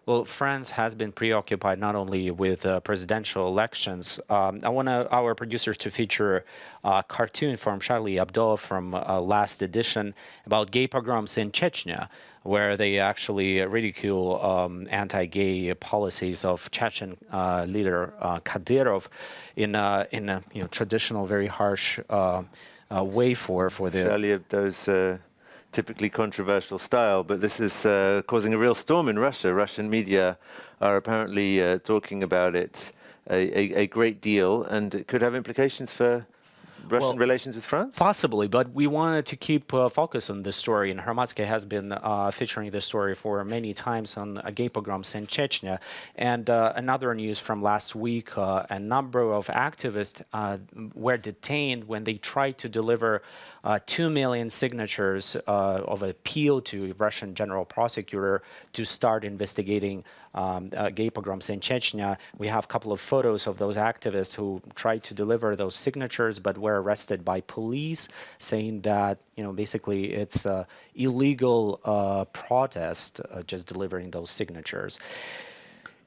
Well, France has been preoccupied not only with presidential elections. I want our producers to feature a cartoon from Charlie Hebdo from last edition about gay pogroms in Chechnya, where they actually ridicule anti-gay policies of Chechen leader Kadyrov in a traditional, very harsh way for the. Charlie Hebdo's typically controversial style, but this is causing a real storm in Russia. Russian media are apparently talking about it a great deal, and it could have implications for Russian relations with France? Possibly, but we wanted to keep focus on this story, and Hromadske has been featuring this story for many times on gay pogroms in Chechnya. And another news from last week, a number of activists were detained when they tried to deliver 2 million signatures of appeal to Russian general prosecutor to start investigating gay pogroms in Chechnya. We have a couple of photos of those activists who tried to deliver those signatures but were arrested by police, saying that basically it's illegal protest just delivering those signatures.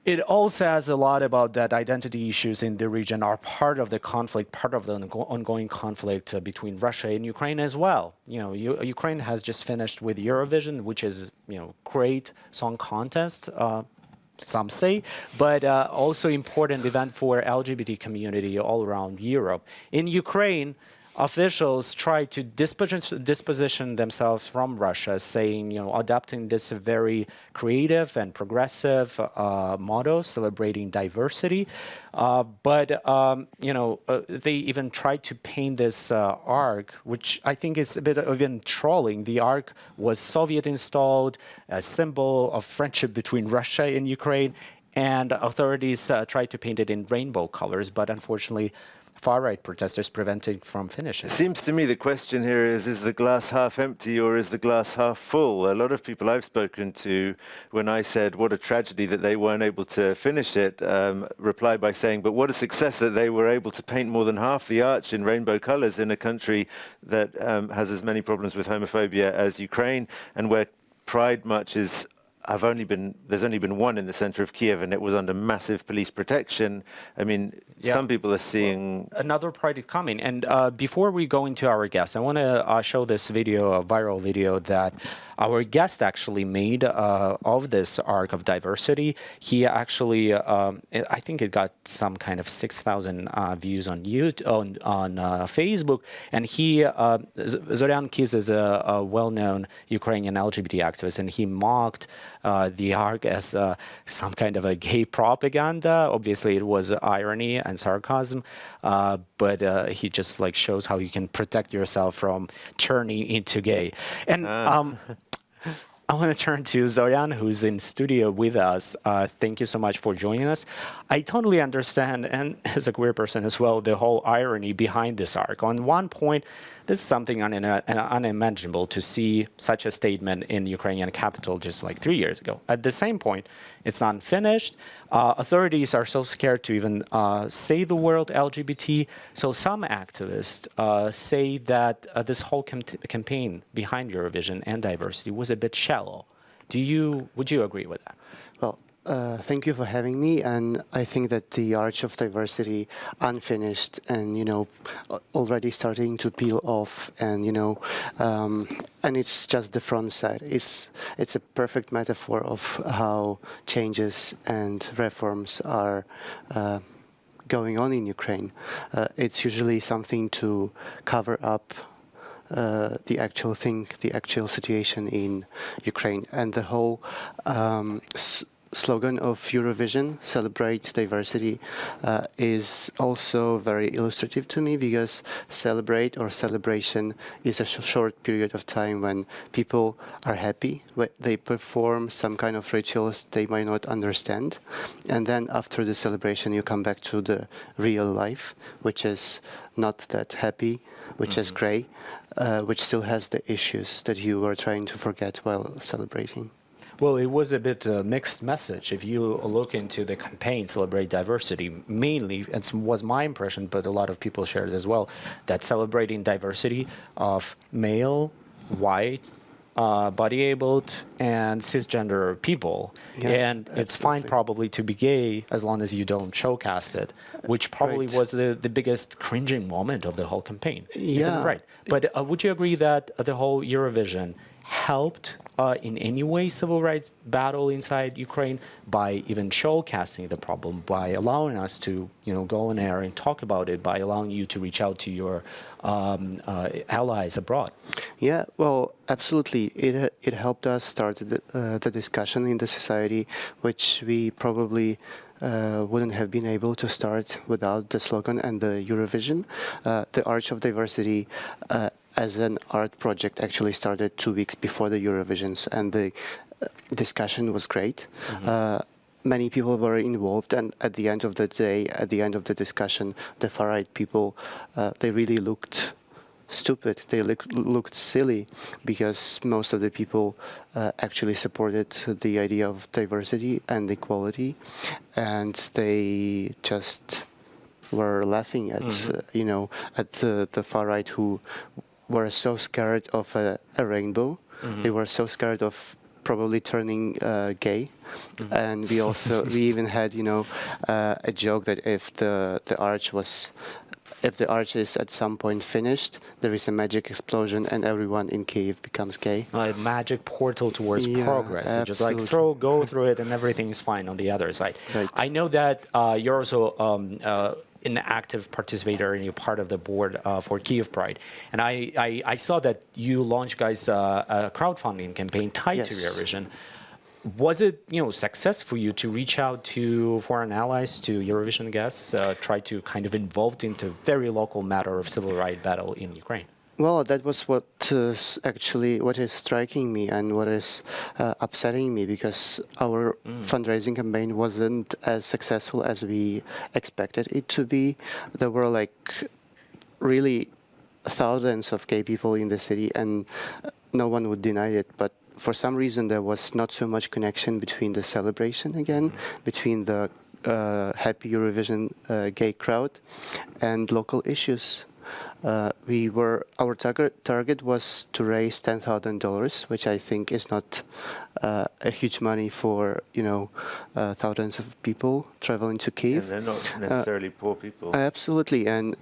It all says a lot about that identity issues in the region are part of the conflict, part of the ongoing conflict between Russia and Ukraine as well. Ukraine has just finished with Eurovision, which is great song contest. Some say, but also important event for LGBT community all around Europe. In Ukraine, officials try to disposition themselves from Russia, saying, adopting this very creative and progressive motto, celebrating diversity. But they even tried to paint this arc, which I think is a bit of even trolling. The arc was Soviet installed, a symbol of friendship between Russia and Ukraine, and authorities tried to paint it in rainbow colors, but unfortunately, far-right protesters prevented from finishing. It seems to me the question here is the glass half empty or is the glass half full? A lot of people I've spoken to, when I said what a tragedy that they weren't able to finish it, replied by saying, but what a success that they were able to paint more than half the arch in rainbow colors in a country that has as many problems with homophobia as Ukraine, and where Pride marches there's only been one in the center of Kyiv, and it was under massive police protection. I mean, some people are seeing... Another Pride is coming. And before we go into our guest, I want to show this video, a viral video that our guest actually made of this arc of diversity. He actually, I think it got some kind of 6,000 views on YouTube, on Facebook. And he, Zoryan Kiz is a well-known Ukrainian LGBT activist, and he mocked the arc as some kind of a gay propaganda. Obviously, it was irony and sarcasm, but he just shows how you can protect yourself from turning into gay. And I want to turn to Zoryan, who's in studio with us. Thank you so much for joining us. I totally understand, and as a queer person as well, the whole irony behind this arc. On one point, this is something unimaginable to see such a statement in Ukrainian capital just 3 years ago. At the same point, it's not finished. Authorities are so scared to even say the word LGBT. So some activists say that this whole campaign behind Eurovision and diversity was a bit shallow. Would you agree with that? Well, thank you for having me, and I think that the arch of diversity, unfinished and already starting to peel off, and and it's just the front side. It's a perfect metaphor of how changes and reforms are going on in Ukraine. It's usually something to cover up the actual thing, the actual situation in Ukraine, and the whole slogan of Eurovision, Celebrate Diversity, is also very illustrative to me, because celebrate or celebration is a short period of time when people are happy, they perform some kind of rituals they might not understand, and then after the celebration you come back to the real life, which is not that happy, which is grey, which still has the issues that you were trying to forget while celebrating. Well, it was a bit mixed message. If you look into the campaign, Celebrate Diversity, mainly, it was my impression, but a lot of people shared as well, that celebrating diversity of male, white, body-abled, and cisgender people. Yeah, And it's fine absolutely. probably to be gay as long as you don't showcast it, which probably Right. was the biggest cringing moment of the whole campaign. Isn't it Yeah. right? But would you agree that the whole Eurovision helped in any way civil rights battle inside Ukraine by even showcasing the problem, by allowing us to go on air and talk about it, by allowing you to reach out to your allies abroad? Yeah, well, absolutely. It helped us start the discussion in the society, which we probably wouldn't have been able to start without the slogan and the Eurovision. The Arch of Diversity as an art project actually started 2 weeks before the Eurovisions, and the discussion was great. Many people were involved, and at the end of the day, at the end of the discussion, the far-right people, they really looked stupid. They looked silly, because most of the people actually supported the idea of diversity and equality, and they just were laughing at at the far right, who were so scared of a rainbow. They were so scared of probably turning gay. And we even had a joke that if the arch is at some point finished, there is a magic explosion and everyone in Kyiv becomes gay. A magic portal towards Yeah, progress. You just like absolutely. go through it and everything is fine on the other side. Right. I know that you're also an active participator and you're part of the board for Kyiv Pride. And I saw that you launched, guys, a crowdfunding campaign tied to Yes. Eurovision. Was it success for you to reach out to foreign allies, to Eurovision guests, try to kind of involved into very local matter of civil rights battle in Ukraine? Well, that was what is actually what is striking me and what is upsetting me, because our fundraising campaign wasn't as successful as we expected it to be. There were really thousands of gay people in the city, and no one would deny it. But for some reason, there was not so much connection between the celebration again, between the happy Eurovision gay crowd and local issues. Our target was to raise $10,000, which I think is not a huge money for thousands of people traveling to Kyiv. And they're not necessarily poor people. Absolutely, and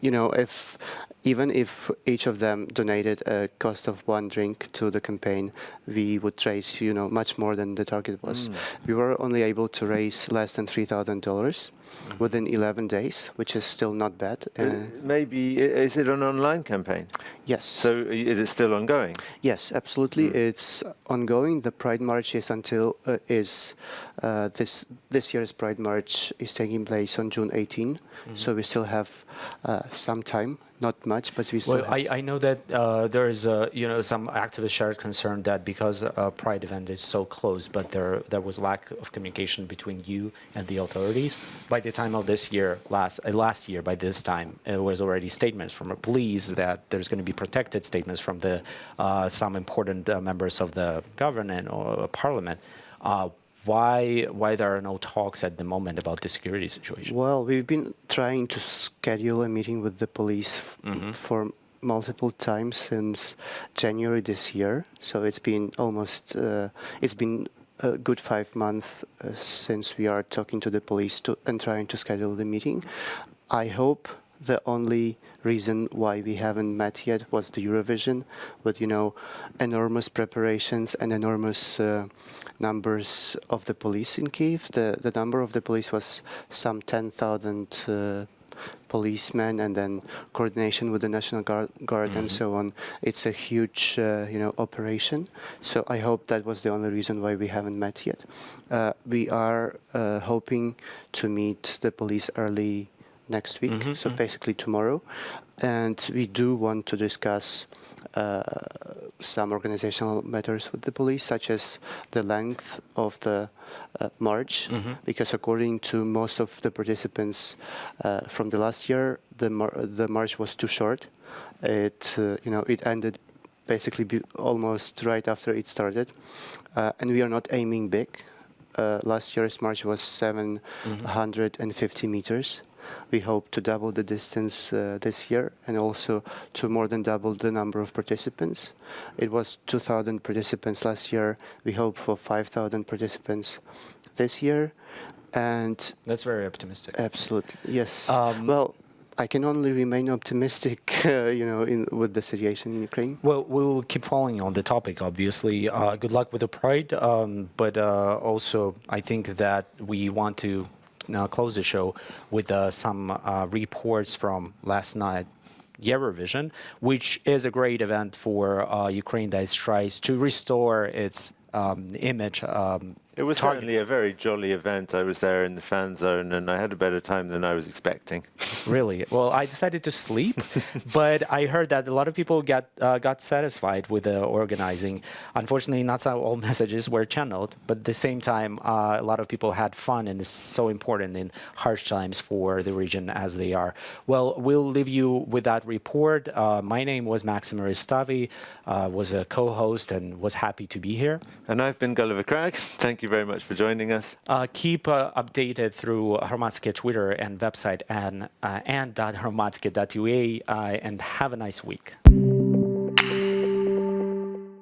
even if each of them donated a cost of one drink to the campaign, we would raise much more than the target was. We were only able to raise less than $3,000 within 11 days, which is still not bad. Maybe, is it an online campaign? Yes. So is it still ongoing? Yes, absolutely. It's ongoing. The Pride March is this year's Pride March is taking place on June 18. So we still have some time. Not much, but we still have. I know that there is some activists shared concern that because a Pride event is so close, but there was lack of communication between you and the authorities. By the time of this year, last year, by this time, it was already statements from the police that there's going to be protected statements from the some important members of the government or parliament. Why there are no talks at the moment about the security situation? Well, we've been trying to schedule a meeting with the police for multiple times since January this year. So it's been a good 5 months since we are talking to the police and trying to schedule the meeting. I hope the only reason why we haven't met yet was the Eurovision, with enormous preparations and enormous numbers of the police in Kyiv. The number of the police was some 10,000 policemen, and then coordination with the National Guard and so on. It's a huge operation. So I hope that was the only reason why we haven't met yet. We are hoping to meet the police early next week, so basically tomorrow. And we do want to discuss some organizational matters with the police, such as the length of the march, because according to most of the participants from the last year, the march was too short. It ended basically almost right after it started, and we are not aiming big. Last year's march was 750 meters. We hope to double the distance this year and also to more than double the number of participants. It was 2,000 participants last year. We hope for 5,000 participants this year. And That's very optimistic. absolutely, yes. Well, I can only remain optimistic, with the situation in Ukraine. Well, we'll keep following on the topic, obviously. Good luck with the Pride. But also, I think that we want to now close the show with some reports from last night. Eurovision, which is a great event for Ukraine that tries to restore its image. It was certainly a very jolly event. I was there in the fan zone, and I had a better time than I was expecting. Really? Well, I decided to sleep, but I heard that a lot of people got satisfied with the organizing. Unfortunately, not all messages were channeled, but at the same time, a lot of people had fun, and it's so important in harsh times for the region as they are. Well, we'll leave you with that report. My name was Maxim Aristavi, was a co-host, and was happy to be here. And I've been Gulliver Crag. Thank you very much for joining us. Keep updated through Hromadske Twitter and website and .hromadske.ua, and have a nice week.